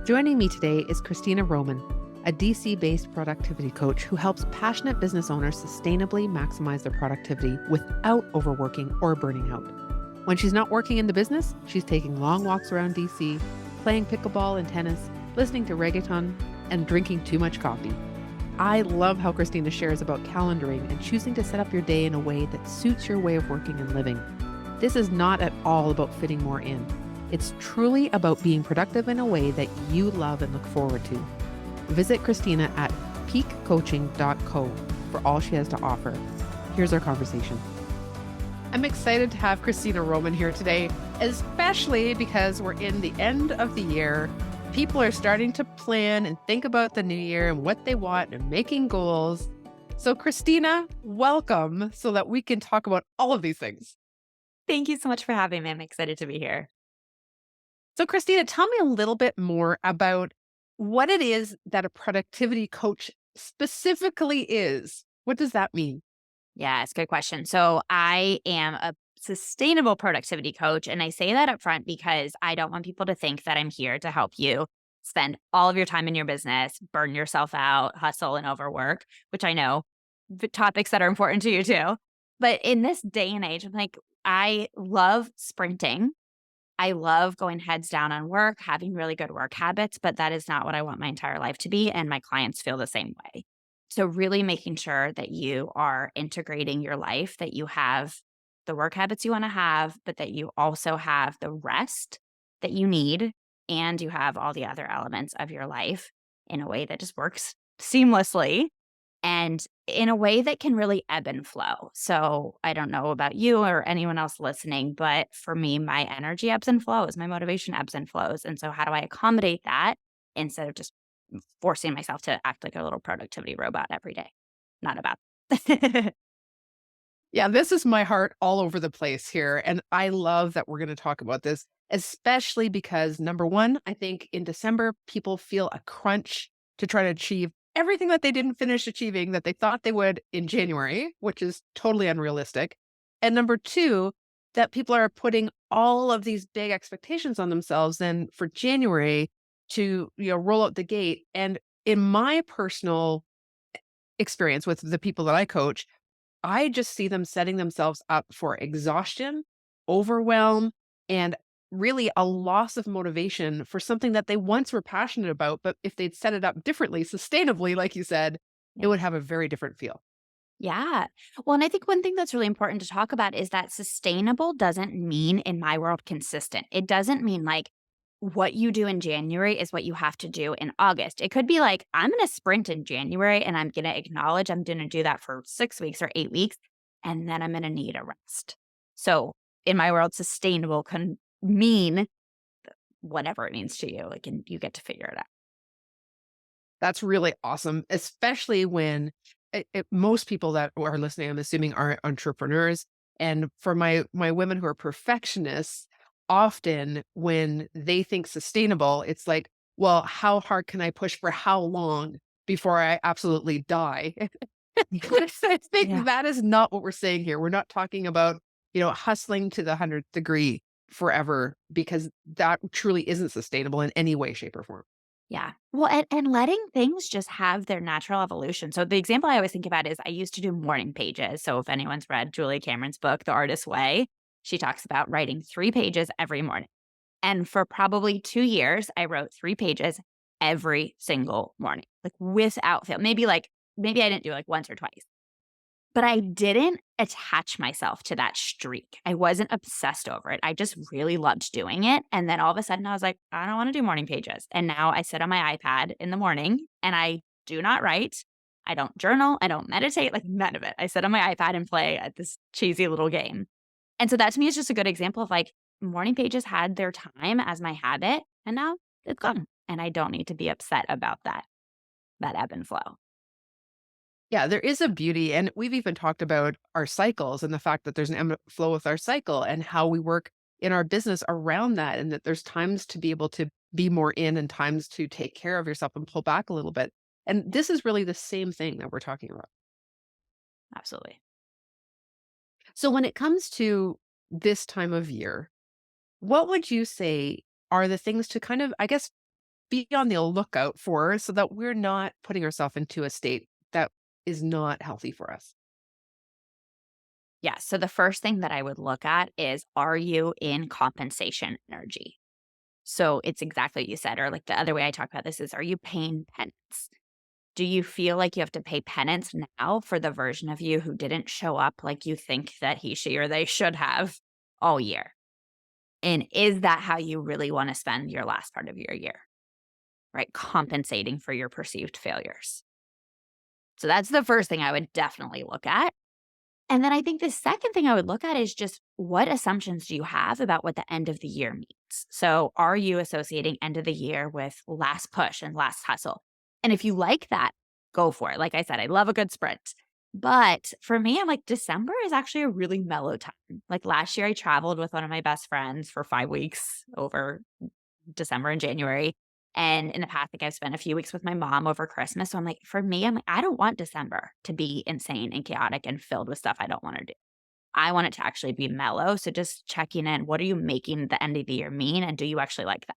Joining me today is Cristina Roman, a DC-based productivity coach who helps passionate business owners sustainably maximize their productivity without overworking or burning out. When she's not working in the business, she's taking long walks around DC, playing pickleball and tennis, listening to reggaeton, and drinking too much coffee. I love how Cristina shares about calendaring and choosing to set up your day in a way that suits your way of working and living. This is not at all about fitting more in. It's truly about being productive in a way that you love and look forward to. Visit Cristina at peakcoaching.co for all she has to offer. Here's our conversation. I'm excited to have Cristina Roman here today, especially because we're in the end of the year. People are starting to plan and think about the new year and what they want and making goals. So Cristina, welcome so that we can talk about all of these things. Thank you so much for having me. I'm excited to be here. So Cristina, tell me a little bit more about what it is that a productivity coach specifically is. What does that mean? Yeah, it's a good question. So I am a sustainable productivity coach. And I say that up front because I don't want people to think that I'm here to help you spend all of your time in your business, burn yourself out, hustle and overwork, which I know topics that are important to you too. But in this day and age, I'm like, I love sprinting. I love going heads down on work, having really good work habits, but that is not what I want my entire life to be. And my clients feel the same way. So, really making sure that you are integrating your life, that you have the work habits you want to have, but that you also have the rest that you need. And you have all the other elements of your life in a way that just works seamlessly and in a way that can really ebb and flow. So I don't know about you or anyone else listening, but for me, my energy ebbs and flows, my motivation ebbs and flows. And so how do I accommodate that instead of just forcing myself to act like a little productivity robot every day? Not about. Yeah, this is my heart all over the place here. And I love that we're going to talk about this, especially because number one, I think in December, people feel a crunch to try to achieve everything that they didn't finish achieving that they thought they would in January, which is totally unrealistic. And number two, that people are putting all of these big expectations on themselves then for January to, roll out the gate. And in my personal experience with the people that I coach, I just see them setting themselves up for exhaustion, overwhelm, and really a loss of motivation for something that they once were passionate about. But if they'd set it up differently, sustainably, like you said, it Yeah. would have a very different feel. Yeah. Well, and I think one thing that's really important to talk about is that sustainable doesn't mean, in my world, consistent. It doesn't mean like what you do in January is what you have to do in August. It could be like, I'm going to sprint in January and I'm going to acknowledge I'm going to do that for 6 weeks or 8 weeks, and then I'm going to need a rest. So, in my world, sustainable can mean whatever it means to you. Like, and you get to figure it out. That's really awesome, especially when most people that are listening, I'm assuming, are entrepreneurs. And for my women who are perfectionists, often when they think sustainable, it's like, well, how hard can I push for how long before I absolutely die? I think Yeah. that is not what we're saying here. We're not talking about, hustling to the 100th degree forever, because that truly isn't sustainable in any way, shape, or form. Yeah. Well, and letting things just have their natural evolution. So the example I always think about is I used to do morning pages. So if anyone's read Julia Cameron's book, The Artist's Way, she talks about writing 3 pages every morning. And for probably 2 years, I wrote 3 pages every single morning, like without fail. Maybe I didn't do it like once or twice. But I didn't attach myself to that streak. I wasn't obsessed over it. I just really loved doing it. And then all of a sudden I was like, I don't want to do morning pages. And now I sit on my iPad in the morning and I do not write. I don't journal. I don't meditate, like none of it. I sit on my iPad and play at this cheesy little game. And so that to me is just a good example of like morning pages had their time as my habit and now it's gone. And I don't need to be upset about that ebb and flow. Yeah, there is a beauty, and we've even talked about our cycles and the fact that there's an ebb and flow with our cycle and how we work in our business around that, and that there's times to be able to be more in and times to take care of yourself and pull back a little bit. And this is really the same thing that we're talking about. Absolutely. So when it comes to this time of year, what would you say are the things to kind of, I guess, be on the lookout for so that we're not putting ourselves into a state that is not healthy for us? Yeah. So the first thing that I would look at is, are you in compensation energy? So it's exactly what you said, or like the other way I talk about this is, are you paying penance? Do you feel like you have to pay penance now for the version of you who didn't show up like you think that he, she, or they should have all year? And is that how you really want to spend your last part of your year, right? Compensating for your perceived failures. So that's the first thing I would definitely look at. And then I think the second thing I would look at is just, what assumptions do you have about what the end of the year means? So are you associating end of the year with last push and last hustle? And if you like that, go for it. Like I said, I love a good sprint. But for me, I'm like, December is actually a really mellow time. Like last year, I traveled with one of my best friends for 5 weeks over December and January. And in the past, like I've spent a few weeks with my mom over Christmas. So I'm like, for me, I'm like, I don't want December to be insane and chaotic and filled with stuff I don't want to do. I want it to actually be mellow. So just checking in, what are you making the end of the year mean? And do you actually like that?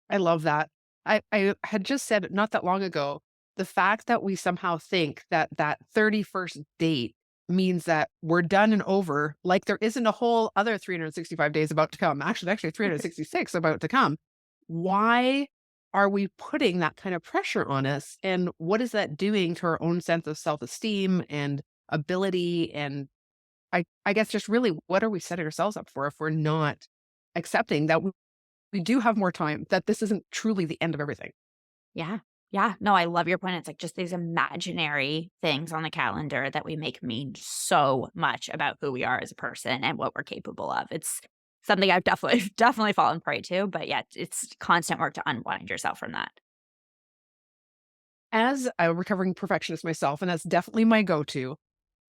I love that. I had just said not that long ago, the fact that we somehow think that that 31st date means that we're done and over, like there isn't a whole other 365 days about to come. Actually 366 about to come. Why are we putting that kind of pressure on us? And what is that doing to our own sense of self-esteem and ability? And I guess just really, what are we setting ourselves up for if we're not accepting that we do have more time, that this isn't truly the end of everything? Yeah. Yeah. No, I love your point. It's like just these imaginary things on the calendar that we make mean so much about who we are as a person and what we're capable of. It's something I've definitely, definitely fallen prey to. But yeah, it's constant work to unwind yourself from that. As a recovering perfectionist myself, and that's definitely my go-to,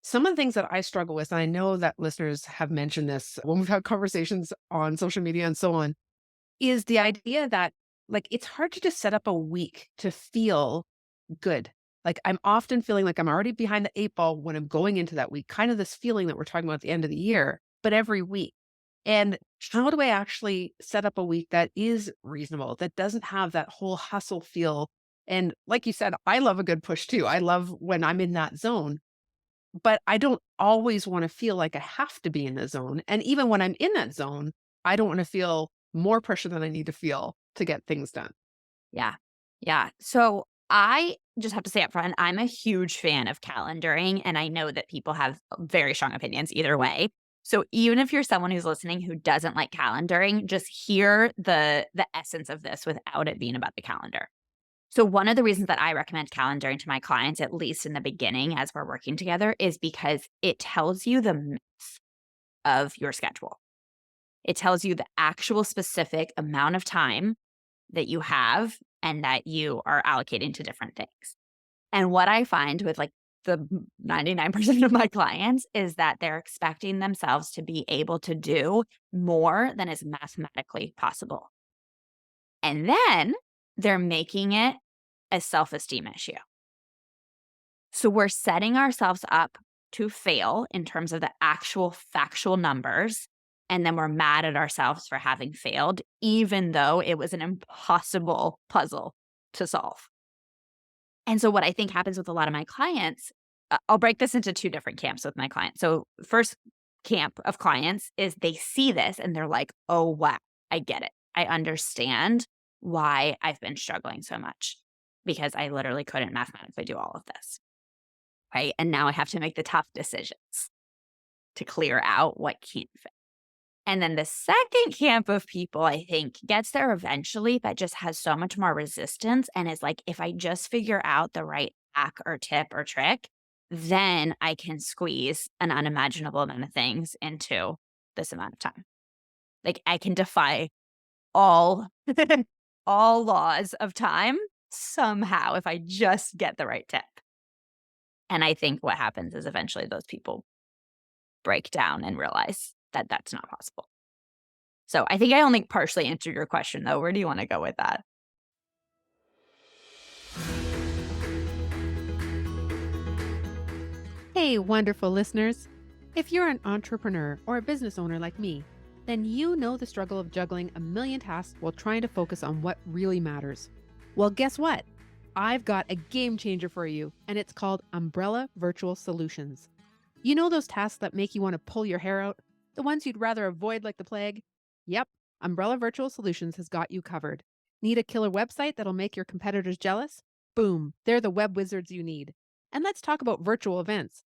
some of the things that I struggle with, and I know that listeners have mentioned this when we've had conversations on social media and so on, is the idea that like it's hard to just set up a week to feel good. Like I'm often feeling like I'm already behind the eight ball when I'm going into that week, kind of this feeling that we're talking about at the end of the year, but every week. And how do I actually set up a week that is reasonable, that doesn't have that whole hustle feel? And like you said, I love a good push too. I love when I'm in that zone, but I don't always want to feel like I have to be in the zone. And even when I'm in that zone, I don't want to feel more pressure than I need to feel to get things done. Yeah. Yeah. So I just have to say up front, I'm a huge fan of calendaring, and I know that people have very strong opinions either way. So even if you're someone who's listening who doesn't like calendaring, just hear the essence of this without it being about the calendar. So one of the reasons that I recommend calendaring to my clients, at least in the beginning as we're working together, is because it tells you the mix of your schedule. It tells you the actual specific amount of time that you have and that you are allocating to different things. And what I find with like the 99% of my clients is that they're expecting themselves to be able to do more than is mathematically possible. And then they're making it a self-esteem issue. So we're setting ourselves up to fail in terms of the actual factual numbers. And then we're mad at ourselves for having failed, even though it was an impossible puzzle to solve. And so what I think happens with a lot of my clients, I'll break this into two different camps with my clients. So first camp of clients is they see this and they're like, oh, wow, I get it. I understand why I've been struggling so much because I literally couldn't mathematically do all of this. Right. And now I have to make the tough decisions to clear out what can't fit. And then the second camp of people, I think, gets there eventually, but just has so much more resistance and is like, if I just figure out the right hack or tip or trick, then I can squeeze an unimaginable amount of things into this amount of time. Like I can defy all all laws of time somehow if I just get the right tip. And I think what happens is eventually those people break down and realize that that's not possible. So I think I only partially answered your question, though. Where do you want to go with that? Hey, wonderful listeners. If you're an entrepreneur or a business owner like me, then you know the struggle of juggling a million tasks while trying to focus on what really matters. Well, guess what? I've got a game changer for you, and it's called Umbrella Virtual Solutions. You know those tasks that make you want to pull your hair out? The ones you'd rather avoid like the plague? Yep, Umbrella Virtual Solutions has got you covered. Need a killer website that'll make your competitors jealous? Boom, they're the web wizards you need. And let's talk about virtual events.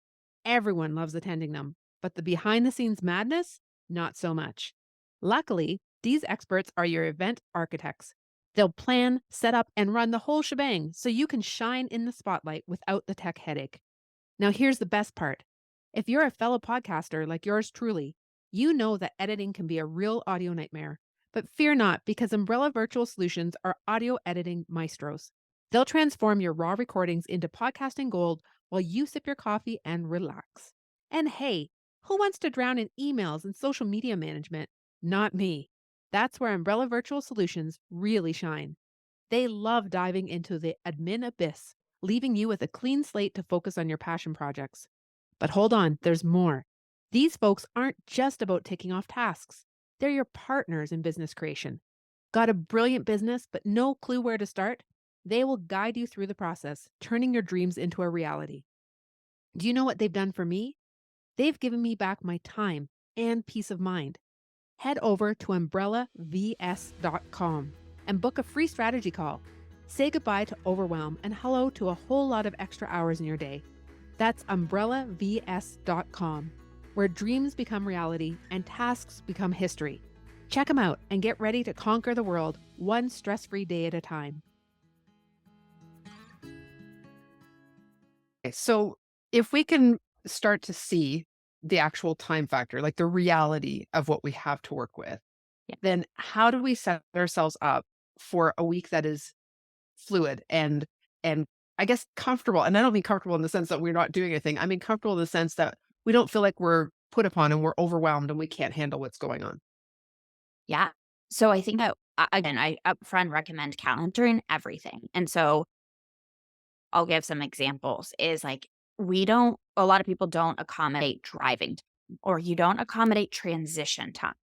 Everyone loves attending them, but the behind the scenes madness? Not so much. Luckily, these experts are your event architects. They'll plan, set up, and run the whole shebang so you can shine in the spotlight without the tech headache. Now, here's the best part. If you're a fellow podcaster like yours truly, you know that editing can be a real audio nightmare. But fear not, because Umbrella Virtual Solutions are audio editing maestros. They'll transform your raw recordings into podcasting gold while you sip your coffee and relax. And hey, who wants to drown in emails and social media management? Not me. That's where Umbrella Virtual Solutions really shine. They love diving into the admin abyss, leaving you with a clean slate to focus on your passion projects. But hold on, there's more. These folks aren't just about ticking off tasks. They're your partners in business creation. Got a brilliant business, but no clue where to start? They will guide you through the process, turning your dreams into a reality. Do you know what they've done for me? They've given me back my time and peace of mind. Head over to UmbrellaVS.com and book a free strategy call. Say goodbye to overwhelm and hello to a whole lot of extra hours in your day. That's UmbrellaVS.com, where dreams become reality and tasks become history. Check them out and get ready to conquer the world one stress-free day at a time. Okay, so if we can start to see the actual time factor, like the reality of what we have to work with, Yeah. then how do we set ourselves up for a week that is fluid and I guess comfortable? And I don't mean comfortable in the sense that we're not doing anything. I mean comfortable in the sense that we don't feel like we're put upon and we're overwhelmed and we can't handle what's going on. Yeah. So I think that, again, I upfront recommend calendaring everything. And so I'll give some examples is like, a lot of people don't accommodate driving time, or you don't accommodate transition time.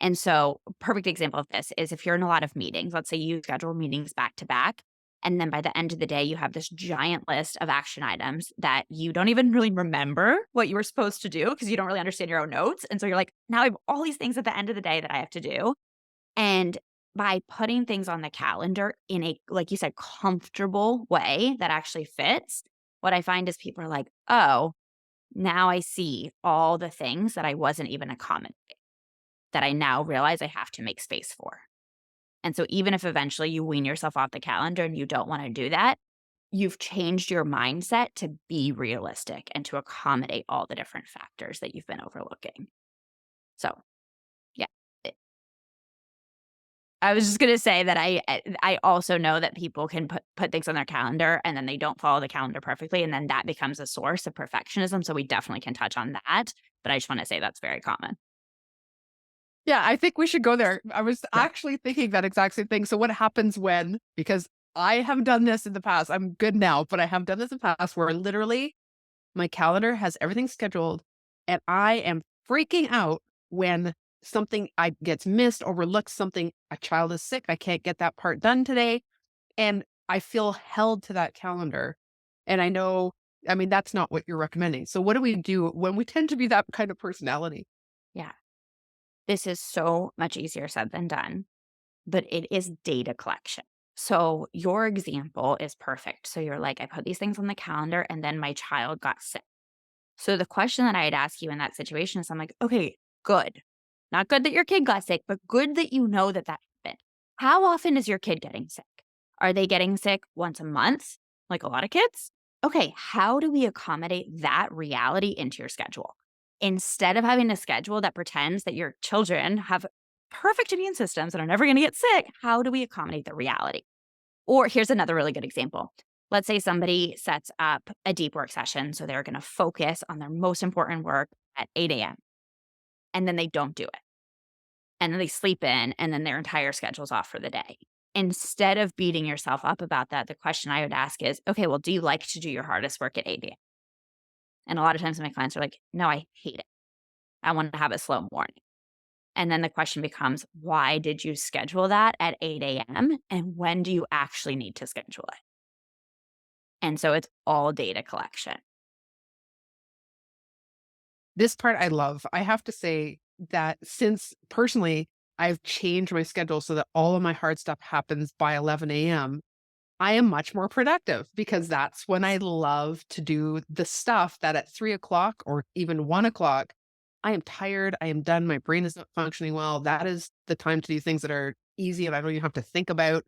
And so, a perfect example of this is if you're in a lot of meetings, let's say you schedule meetings back to back, and then by the end of the day, you have this giant list of action items that you don't even really remember what you were supposed to do because you don't really understand your own notes. And so you're like, now I have all these things at the end of the day that I have to do. And by putting things on the calendar in a, like you said, comfortable way that actually fits, what I find is people are like, oh, now I see all the things that I wasn't even accommodating, that I now realize I have to make space for. And so even if eventually you wean yourself off the calendar and you don't want to do that, you've changed your mindset to be realistic and to accommodate all the different factors that you've been overlooking. So, yeah. I was just gonna say that I also know that people can put things on their calendar and then they don't follow the calendar perfectly, and then that becomes a source of perfectionism, so we definitely can touch on that, but I just wanna say that's very common. Yeah, I think we should go there. I was Yeah. actually thinking that exact same thing. So what happens when, because I have done this in the past, I'm good now, but I have done this in the past where literally my calendar has everything scheduled and I am freaking out when something I gets missed, overlooked, something, a child is sick, I can't get that part done today. And I feel held to that calendar. And I know, I mean, that's not what you're recommending. So what do we do when we tend to be that kind of personality? Yeah. This is so much easier said than done, but it is data collection. So your example is perfect. So you're like, I put these things on the calendar and then my child got sick. So the question that I'd ask you in that situation is I'm like, okay, good. Not good that your kid got sick, but good that you know that that happened. How often is your kid getting sick? Are they getting sick once a month, like a lot of kids? Okay, how do we accommodate that reality into your schedule? Instead of having a schedule that pretends that your children have perfect immune systems and are never going to get sick, how do we accommodate the reality? Or here's another really good example. Let's say somebody sets up a deep work session. So they're going to focus on their most important work at 8 a.m. and then they don't do it. And then they sleep in and then their entire schedule's off for the day. Instead of beating yourself up about that, the question I would ask is, okay, well, do you like to do your hardest work at 8 a.m.? And a lot of times my clients are like, no, I hate it. I want to have a slow morning. And then the question becomes, why did you schedule that at 8 a.m.? And when do you actually need to schedule it? And so it's all data collection. This part I love. I have to say that since personally I've changed my schedule so that all of my hard stuff happens by 11 a.m., I am much more productive because that's when I love to do the stuff that at 3 o'clock or even 1 o'clock, I am tired. I am done. My brain is not functioning well. That is the time to do things that are easy and I don't even have to think about.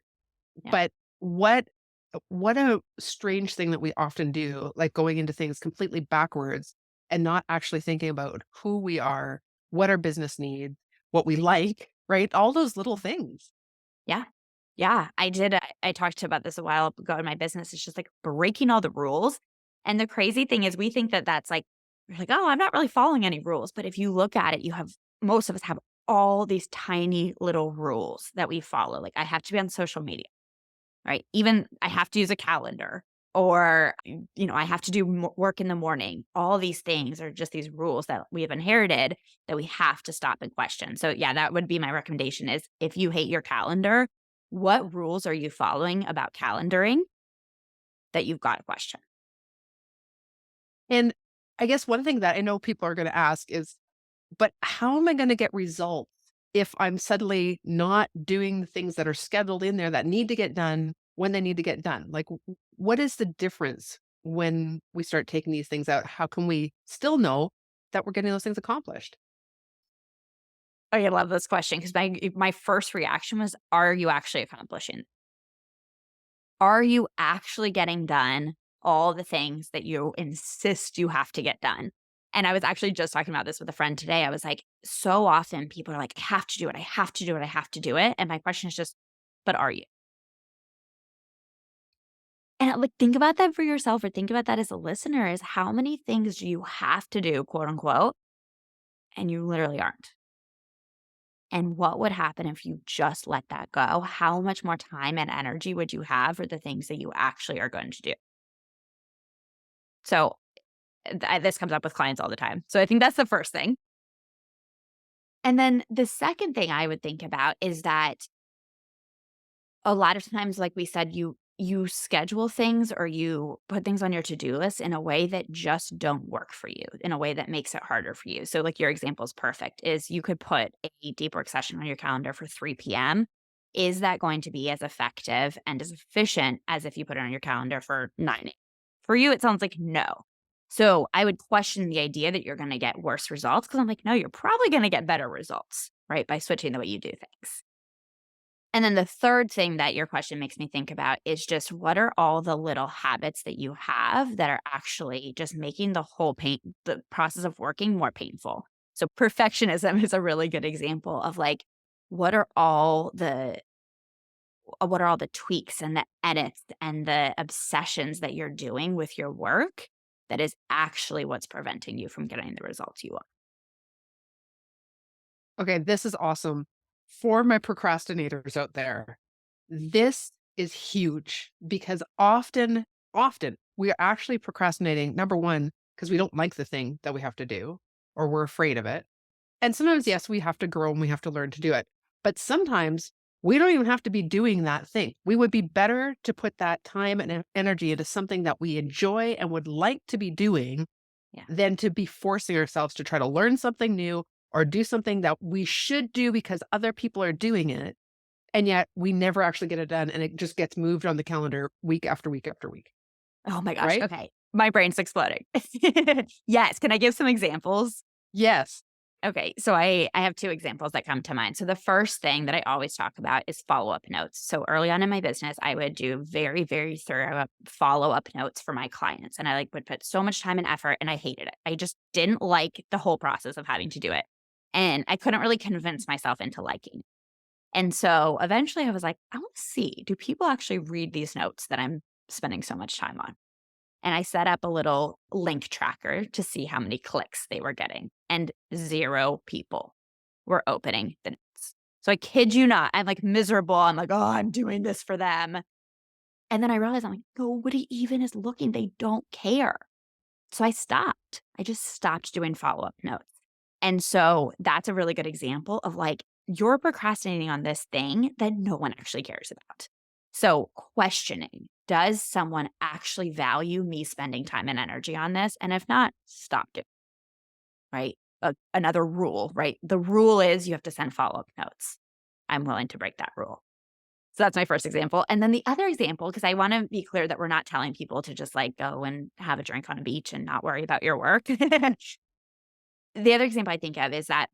Yeah. But what a strange thing that we often do, like going into things completely backwards and not actually thinking about who we are, what our business needs, what we like, right? All those little things. Yeah. Yeah. I talked about this a while ago in my business. It's just like breaking all the rules. And the crazy thing is, we think that that's like, we're like, oh, I'm not really following any rules. But if you look at it, most of us have all these tiny little rules that we follow. Like, I have to be on social media, right? Even I have to use a calendar, or, I have to do work in the morning. All these things are just these rules that we have inherited that we have to stop and question. So yeah, that would be my recommendation is, if you hate your calendar, what rules are you following about calendaring that you've got to question? And I guess one thing that I know people are going to ask is, but how am I going to get results if I'm suddenly not doing the things that are scheduled in there that need to get done when they need to get done? Like, what is the difference when we start taking these things out? How can we still know that we're getting those things accomplished? Oh, I love this question because my first reaction was, are you actually accomplishing? Are you actually getting done all the things that you insist you have to get done? And I was actually just talking about this with a friend today. I was like, so often people are like, I have to do it. I have to do it. I have to do it. And my question is just, but are you? And like, think about that for yourself, or think about that as a listener, is how many things do you have to do, quote unquote, and you literally aren't? And what would happen if you just let that go? How much more time and energy would you have for the things that you actually are going to do? So this comes up with clients all the time. So I think that's the first thing. And then the second thing I would think about is that a lot of times, like we said, you schedule things or you put things on your to-do list in a way that just don't work for you, in a way that makes it harder for you. So like your example is perfect, is you could put a deep work session on your calendar for 3 p.m. Is that going to be as effective and as efficient as if you put it on your calendar for 9 a.m.? For you, it sounds like no. So I would question the idea that you're going to get worse results, because I'm like, no, you're probably going to get better results, right? By switching the way you do things. And then the third thing that your question makes me think about is just, what are all the little habits that you have that are actually just making the process of working more painful? So perfectionism is a really good example of like, what are all the tweaks and the edits and the obsessions that you're doing with your work that is actually what's preventing you from getting the results you want? Okay, this is awesome. For my procrastinators out there, this is huge because often we are actually procrastinating. Number one, because we don't like the thing that we have to do or we're afraid of it. And sometimes, yes, we have to grow and we have to learn to do it. But sometimes we don't even have to be doing that thing. We would be better to put that time and energy into something that we enjoy and would like to be doing Yeah. than to be forcing ourselves to try to learn something new or do something that we should do because other people are doing it. And yet we never actually get it done. And it just gets moved on the calendar week after week after week. Oh my gosh. Right? Okay. My brain's exploding. Yes. Can I give some examples? Yes. Okay, so I have 2 examples that come to mind. So the first thing that I always talk about is follow-up notes. So early on in my business, I would do very, very thorough follow-up notes for my clients, and I like would put so much time and effort, and I hated it. I just didn't like the whole process of having to do it, and I couldn't really convince myself into liking it. And so eventually I was like, I want to see, do people actually read these notes that I'm spending so much time on? And I set up a little link tracker to see how many clicks they were getting, and 0 people were opening the notes. So I kid you not, I'm like miserable. I'm like, oh, I'm doing this for them. And then I realized, I'm like, nobody even is looking. They don't care. So I stopped. I just stopped doing follow up notes. And so that's a really good example of like, you're procrastinating on this thing that no one actually cares about. So questioning, does someone actually value me spending time and energy on this? And if not, stop doing it, right? Another rule, right? The rule is you have to send follow-up notes. I'm willing to break that rule. So that's my first example. And then the other example, because I want to be clear that we're not telling people to just like go and have a drink on a beach and not worry about your work. The other example I think of is that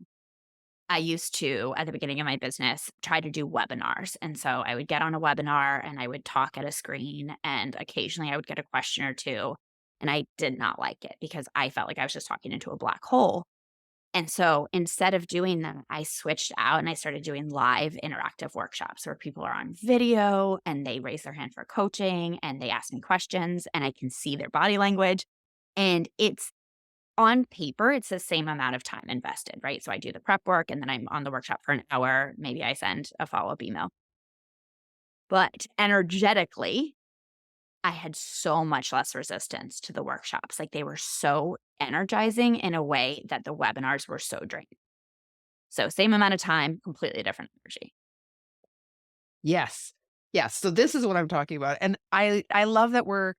I used to, at the beginning of my business, try to do webinars. And so I would get on a webinar and I would talk at a screen, and occasionally I would get a question or two. And I did not like it because I felt like I was just talking into a black hole. And so instead of doing them, I switched out and I started doing live interactive workshops where people are on video and they raise their hand for coaching and they ask me questions and I can see their body language. And it's on paper, it's the same amount of time invested, right? So I do the prep work and then I'm on the workshop for an hour. Maybe I send a follow-up email. But energetically, I had so much less resistance to the workshops. Like they were so energizing in a way that the webinars were so draining. So same amount of time, completely different energy. Yes. Yes. So this is what I'm talking about. And I love that we're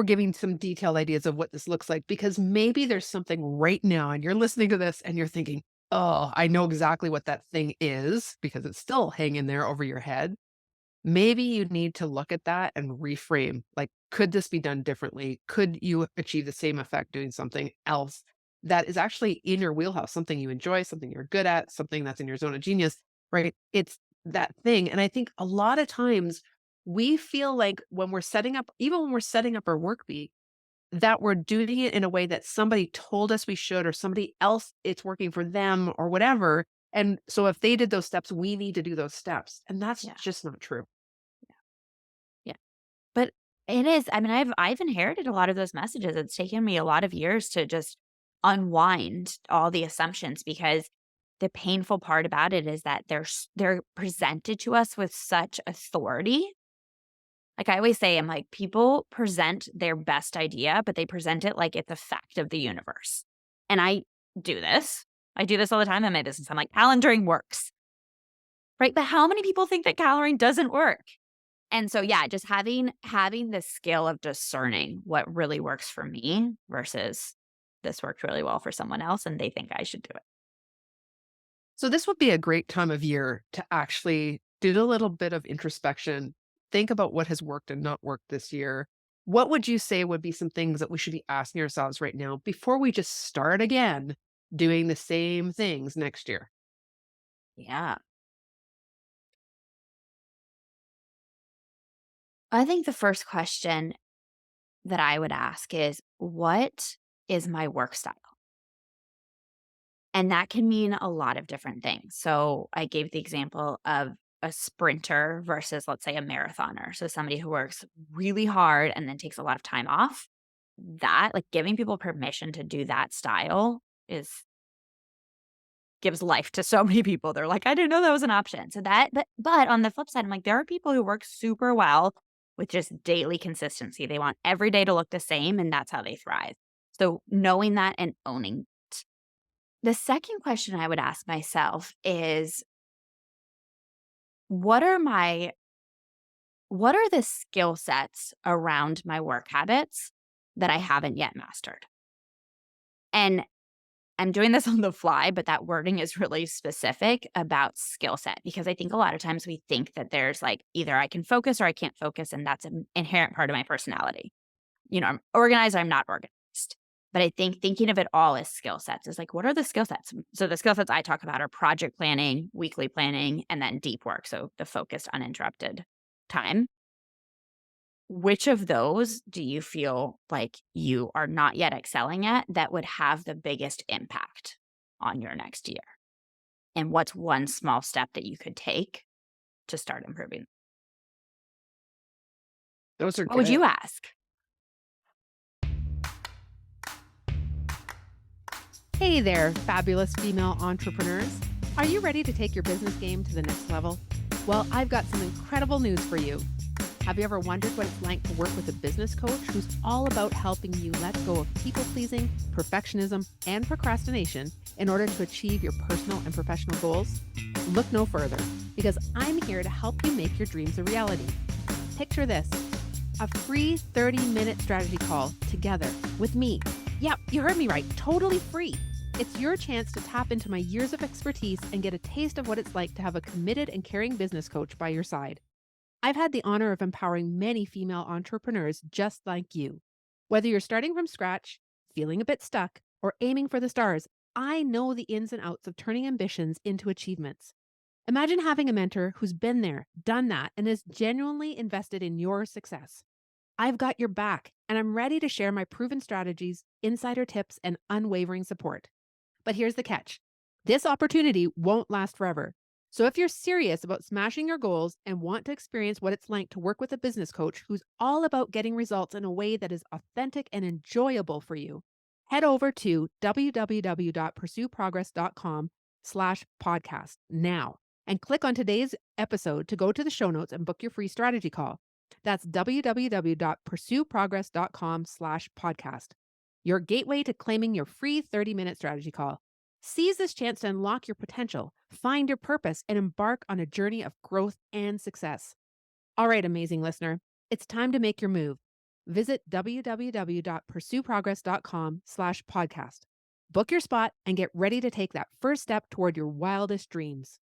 giving some detailed ideas of what this looks like, because maybe there's something right now and you're listening to this and you're thinking, oh, I know exactly what that thing is, because it's still hanging there over your head. Maybe you need to look at that and reframe. Like, could this be done differently? Could you achieve the same effect doing something else that is actually in your wheelhouse, something you enjoy, something you're good at, something that's in your zone of genius, right? It's that thing. And I think a lot of times we feel like when we're setting up, even when we're setting up our work week, that we're doing it in a way that somebody told us we should, or somebody else, it's working for them or whatever. And so if they did those steps, we need to do those steps. And that's Yeah. just not true. Yeah. But it is, I mean, I've inherited a lot of those messages. It's taken me a lot of years to just unwind all the assumptions, because the painful part about it is that they're presented to us with such authority. Like I always say, I'm like, people present their best idea, but they present it like it's a fact of the universe. And I do this. I do this all the time in my business. I'm like, calendaring works, right? But how many people think that calendaring doesn't work? And so, yeah, just having the skill of discerning what really works for me versus this worked really well for someone else and they think I should do it. So this would be a great time of year to actually do a little bit of introspection, think about what has worked and not worked this year. What would you say would be some things that we should be asking ourselves right now before we just start again doing the same things next year? Yeah. I think the first question that I would ask is, what is my work style? And that can mean a lot of different things. So I gave the example of a sprinter versus, let's say, a marathoner. So somebody who works really hard and then takes a lot of time off. That, like giving people permission to do that style is gives life to so many people. They're like, I didn't know that was an option. So that, but on the flip side, I'm like, there are people who work super well with just daily consistency. They want every day to look the same, and that's how they thrive. So knowing that and owning it. The second question I would ask myself is, what are the skill sets around my work habits that I haven't yet mastered? And I'm doing this on the fly, but that wording is really specific about skill set, because I think a lot of times we think that there's like either I can focus or I can't focus, and that's an inherent part of my personality. I'm organized, I'm not organized. But I think thinking of it all as skill sets is like, what are the skill sets? So the skill sets I talk about are project planning, weekly planning, and then deep work. So the focused, uninterrupted time. Which of those do you feel like you are not yet excelling at that would have the biggest impact on your next year? And what's one small step that you could take to start improving? Those are What would good. you ask? Hey there, fabulous female entrepreneurs. Are you ready to take your business game to the next level? Well, I've got some incredible news for you. Have you ever wondered what it's like to work with a business coach who's all about helping you let go of people-pleasing, perfectionism, and procrastination in order to achieve your personal and professional goals? Look no further, because I'm here to help you make your dreams a reality. Picture this: a free 30-minute strategy call together with me. Yep, you heard me right, totally free. It's your chance to tap into my years of expertise and get a taste of what it's like to have a committed and caring business coach by your side. I've had the honor of empowering many female entrepreneurs just like you. Whether you're starting from scratch, feeling a bit stuck, or aiming for the stars, I know the ins and outs of turning ambitions into achievements. Imagine having a mentor who's been there, done that, and is genuinely invested in your success. I've got your back, and I'm ready to share my proven strategies, insider tips, and unwavering support. But here's the catch: this opportunity won't last forever. So if you're serious about smashing your goals and want to experience what it's like to work with a business coach who's all about getting results in a way that is authentic and enjoyable for you, head over to www.pursueprogress.com/podcast now and click on today's episode to go to the show notes and book your free strategy call. That's www.pursueprogress.com/podcast. Your gateway to claiming your free 30-minute strategy call. Seize this chance to unlock your potential, find your purpose, and embark on a journey of growth and success. All right, amazing listener, it's time to make your move. Visit www.pursueprogress.com/podcast. Book your spot and get ready to take that first step toward your wildest dreams.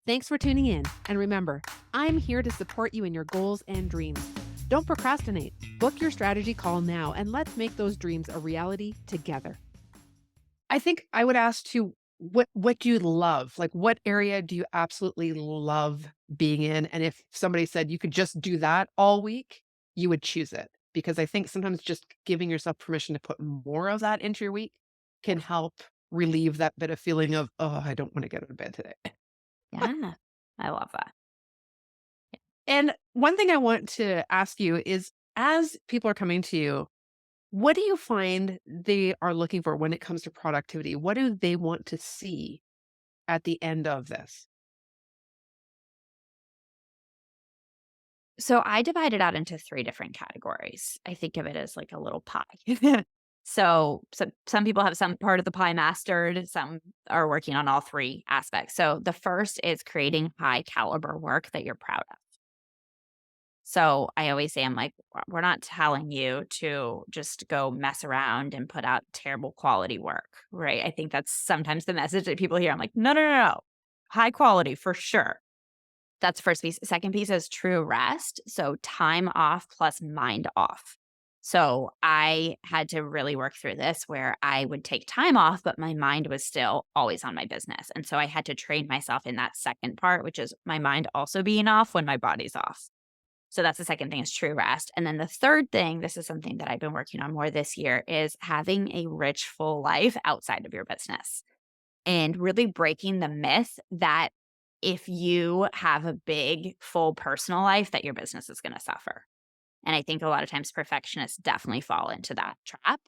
Thanks for tuning in. And remember, I'm here to support you in your goals and dreams. Don't procrastinate. Book your strategy call now and let's make those dreams a reality together. I think I would ask too, what do you love? Like, what area do you absolutely love being in? And if somebody said you could just do that all week, you would choose it. Because I think sometimes just giving yourself permission to put more of that into your week can help relieve that bit of feeling of, oh, I don't want to get out of bed today. Yeah, I love that. And one thing I want to ask you is, as people are coming to you, what do you find they are looking for when it comes to productivity? What do they want to see at the end of this? So I divide it out into 3 different categories. I think of it as like a little pie. So some people have some part of the pie mastered, some are working on all 3 aspects. So the first is creating high caliber work that you're proud of. So I always say, I'm like, we're not telling you to just go mess around and put out terrible quality work, right? I think that's sometimes the message that people hear. I'm like, no, no, no, no. High quality for sure. That's first piece. Second piece is true rest. So time off plus mind off. So I had to really work through this where I would take time off, but my mind was still always on my business. And so I had to train myself in that second part, which is my mind also being off when my body's off. So that's the second thing, is true rest. And then the third thing, this is something that I've been working on more this year, is having a rich, full life outside of your business and really breaking the myth that if you have a big, full personal life, that your business is going to suffer. And I think a lot of times perfectionists definitely fall into that trap.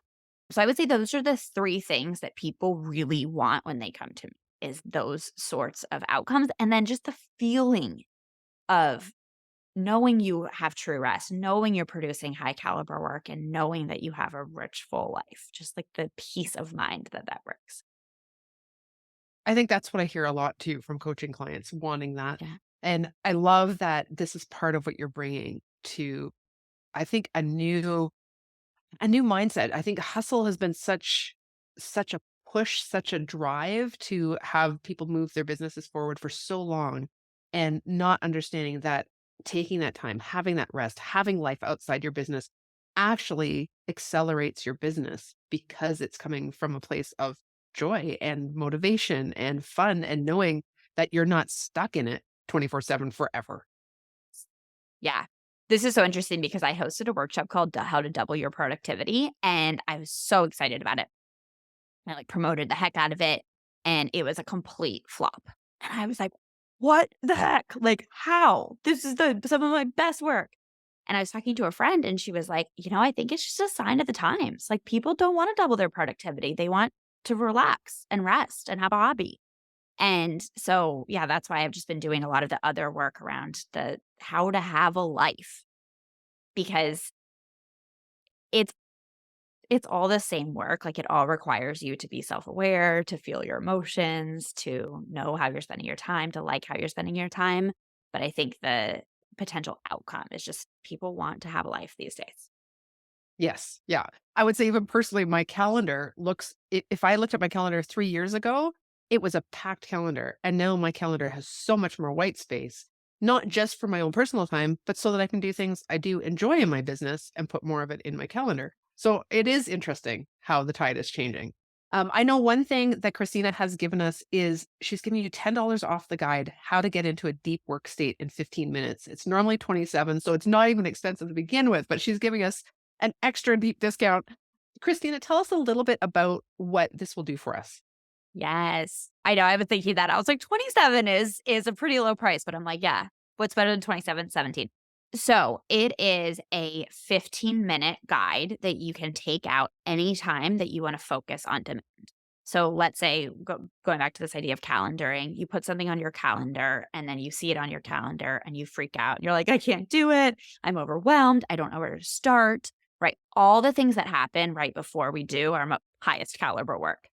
So I would say those are the 3 things that people really want when they come to me, is those sorts of outcomes. And then just the feeling of knowing you have true rest, knowing you're producing high caliber work, and knowing that you have a rich, full life, just like the peace of mind that brings. I think that's what I hear a lot too from coaching clients wanting that. Yeah. And I love that this is part of what you're bringing to, I think, a new mindset. I think hustle has been such a push, such a drive to have people move their businesses forward for so long, and not understanding that taking that time, having that rest, having life outside your business actually accelerates your business because it's coming from a place of joy and motivation and fun, and knowing that you're not stuck in it 24/7 forever. Yeah. This is so interesting because I hosted a workshop called How to Double Your Productivity, and I was so excited about it. I like promoted the heck out of it, and it was a complete flop. And I was like, what the heck? Like, how? This is some of my best work. And I was talking to a friend, and she was like, I think it's just a sign of the times. Like, people don't want to double their productivity. They want to relax and rest and have a hobby. And so, yeah, that's why I've just been doing a lot of the other work around the how to have a life, because it's it's all the same work. Like, it all requires you to be self-aware, to feel your emotions, to know how you're spending your time, to like how you're spending your time. But I think the potential outcome is just people want to have a life these days. Yes. Yeah. I would say even personally, my calendar if I looked at my calendar 3 years ago, it was a packed calendar. And now my calendar has so much more white space, not just for my own personal time, but so that I can do things I do enjoy in my business and put more of it in my calendar. So it is interesting how the tide is changing. I know one thing that Christina has given us is she's giving you $10 off the guide, How to Get into a Deep Work State in 15 Minutes. It's normally 27, so it's not even expensive to begin with, but she's giving us an extra deep discount. Christina, tell us a little bit about what this will do for us. Yes. I know, I've been thinking that. I was like, 27 is a pretty low price, but I'm like, yeah, what's better than 27, 17? So, it is a 15-minute guide that you can take out anytime that you wanna focus on demand. So, let's say, going back to this idea of calendaring, you put something on your calendar, and then you see it on your calendar, and you freak out. You're like, "I can't do it. I'm overwhelmed. I don't know where to start." Right? All the things that happen right before we do our highest caliber work.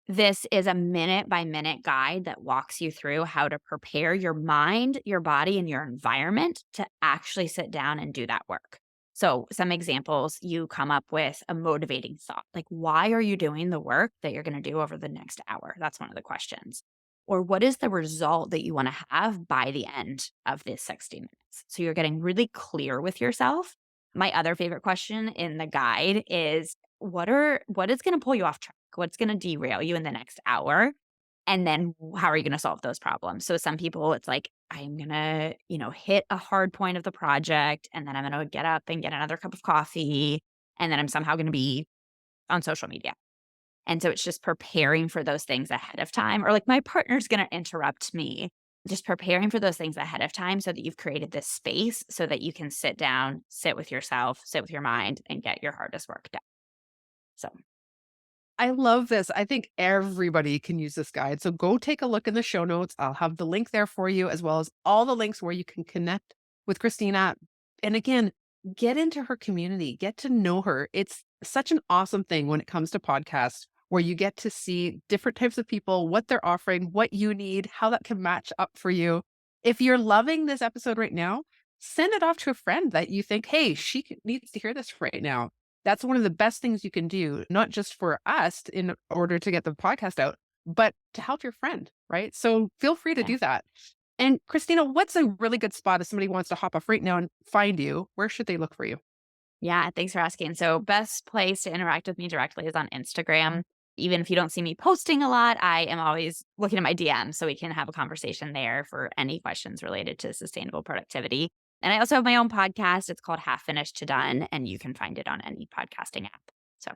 This is a minute by minute guide that walks you through how to prepare your mind, your body, and your environment to actually sit down and do that work. So, some examples, you come up with a motivating thought. Like, why are you doing the work that you're going to do over the next hour? That's one of the questions. Or, what is the result that you want to have by the end of this 60 minutes? So, you're getting really clear with yourself. My other favorite question in the guide is what is going to pull you off track? What's going to derail you in the next hour? And then how are you going to solve those problems? So some people, it's like, I'm going to, hit a hard point of the project, and then I'm going to get up and get another cup of coffee. And then I'm somehow going to be on social media. And so it's just preparing for those things ahead of time. Or like, my partner's going to interrupt me. Just preparing for those things ahead of time so that you've created this space so that you can sit down, sit with yourself, sit with your mind, and get your hardest work done. So, I love this. I think everybody can use this guide. So go take a look in the show notes. I'll have the link there for you, as well as all the links where you can connect with Christina. And again, get into her community, get to know her. It's such an awesome thing when it comes to podcasts where you get to see different types of people, what they're offering, what you need, how that can match up for you. If you're loving this episode right now, send it off to a friend that you think, hey, needs to hear this right now. That's one of the best things you can do, not just for us in order to get the podcast out, but to help your friend, right? So feel free to yeah. do that. And Christina, what's a really good spot if somebody wants to hop off right now and find you? Where should they look for you? Yeah, thanks for asking. So, best place to interact with me directly is on Instagram. Even if you don't see me posting a lot, I am always looking at my DMs so we can have a conversation there for any questions related to sustainable productivity. And I also have my own podcast. It's called Half Finished to Done, and you can find it on any podcasting app. So,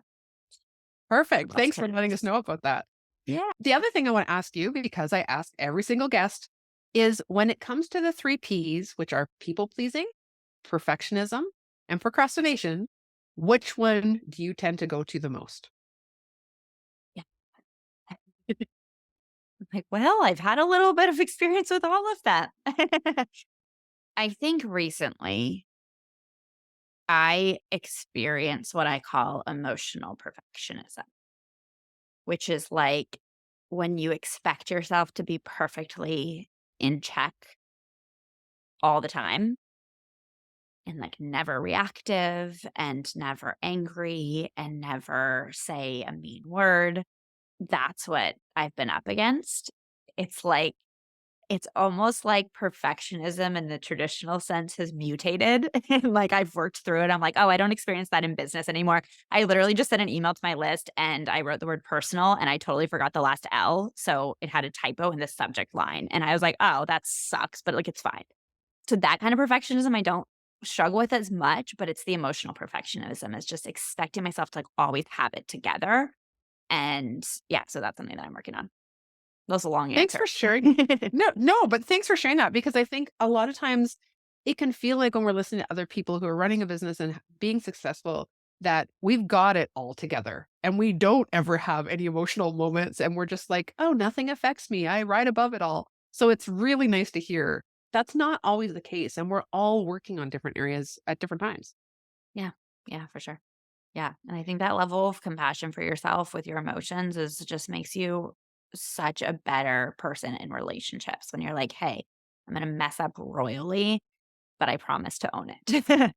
Perfect. love Thanks for to. letting us know about that. Yeah. The other thing I want to ask you, because I ask every single guest, is when it comes to the 3 Ps, which are people pleasing, perfectionism, and procrastination, which one do you tend to go to the most? Yeah. Like, well, I've had a little bit of experience with all of that. I think recently I experienced what I call emotional perfectionism, which is like when you expect yourself to be perfectly in check all the time and like never reactive and never angry and never say a mean word. That's what I've been up against. It's like, it's almost like perfectionism in the traditional sense has mutated. And like I've worked through it. I'm like, oh, I don't experience that in business anymore. I literally just sent an email to my list and I wrote the word personal and I totally forgot the last L. So it had a typo in the subject line. And I was like, oh, that sucks, but like it's fine. So that kind of perfectionism I don't struggle with as much, but it's the emotional perfectionism is just expecting myself to like always have it together. And yeah, so that's something that I'm working on. That was a long Thanks answer. for sharing. No, but thanks for sharing that, because I think a lot of times it can feel like when we're listening to other people who are running a business and being successful, that we've got it all together and we don't ever have any emotional moments and we're just like, oh, nothing affects me. I ride above it all. So it's really nice to hear that's not always the case. And we're all working on different areas at different times. Yeah. Yeah, for sure. Yeah. And I think that level of compassion for yourself with your emotions is just makes you such a better person in relationships when you're like, hey, I'm going to mess up royally, but I promise to own it.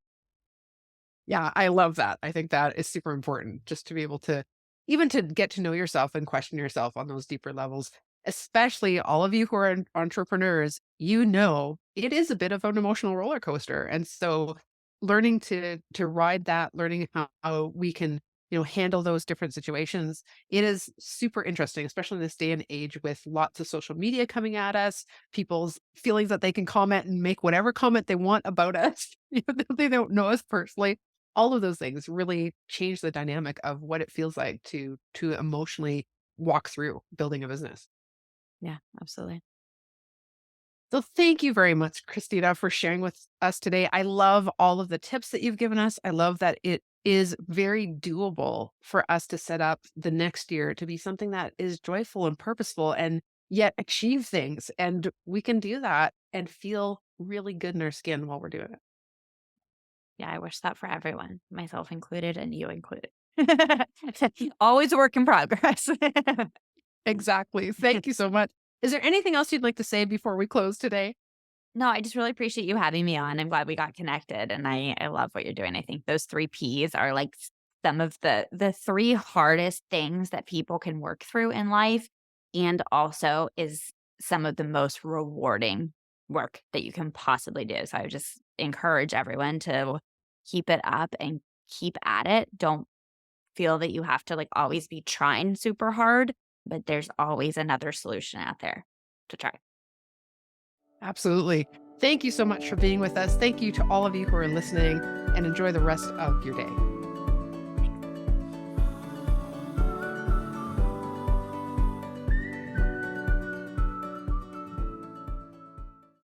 Yeah, I love that. I think that is super important just to be able to even to get to know yourself and question yourself on those deeper levels, especially all of you who are entrepreneurs, it is a bit of an emotional roller coaster. And so learning to ride that, learning how we can, handle those different situations, it is super interesting, especially in this day and age with lots of social media coming at us, people's feelings that they can comment and make whatever comment they want about us, even though they don't know us personally. All of those things really change the dynamic of what it feels like to emotionally walk through building a business. Yeah, absolutely. So thank you very much, Christina, for sharing with us today. I love all of the tips that you've given us. I love that it is very doable for us to set up the next year to be something that is joyful and purposeful and yet achieve things. And we can do that and feel really good in our skin while we're doing it. Yeah, I wish that for everyone, myself included and you included. Always a work in progress. Exactly. Thank you so much. Is there anything else you'd like to say before we close today? No, I just really appreciate you having me on. I'm glad we got connected and I love what you're doing. I think those 3 Ps are like some of the 3 hardest things that people can work through in life and also is some of the most rewarding work that you can possibly do. So I would just encourage everyone to keep it up and keep at it. Don't feel that you have to like always be trying super hard, but there's always another solution out there to try. Absolutely. Thank you so much for being with us. Thank you to all of you who are listening and enjoy the rest of your day.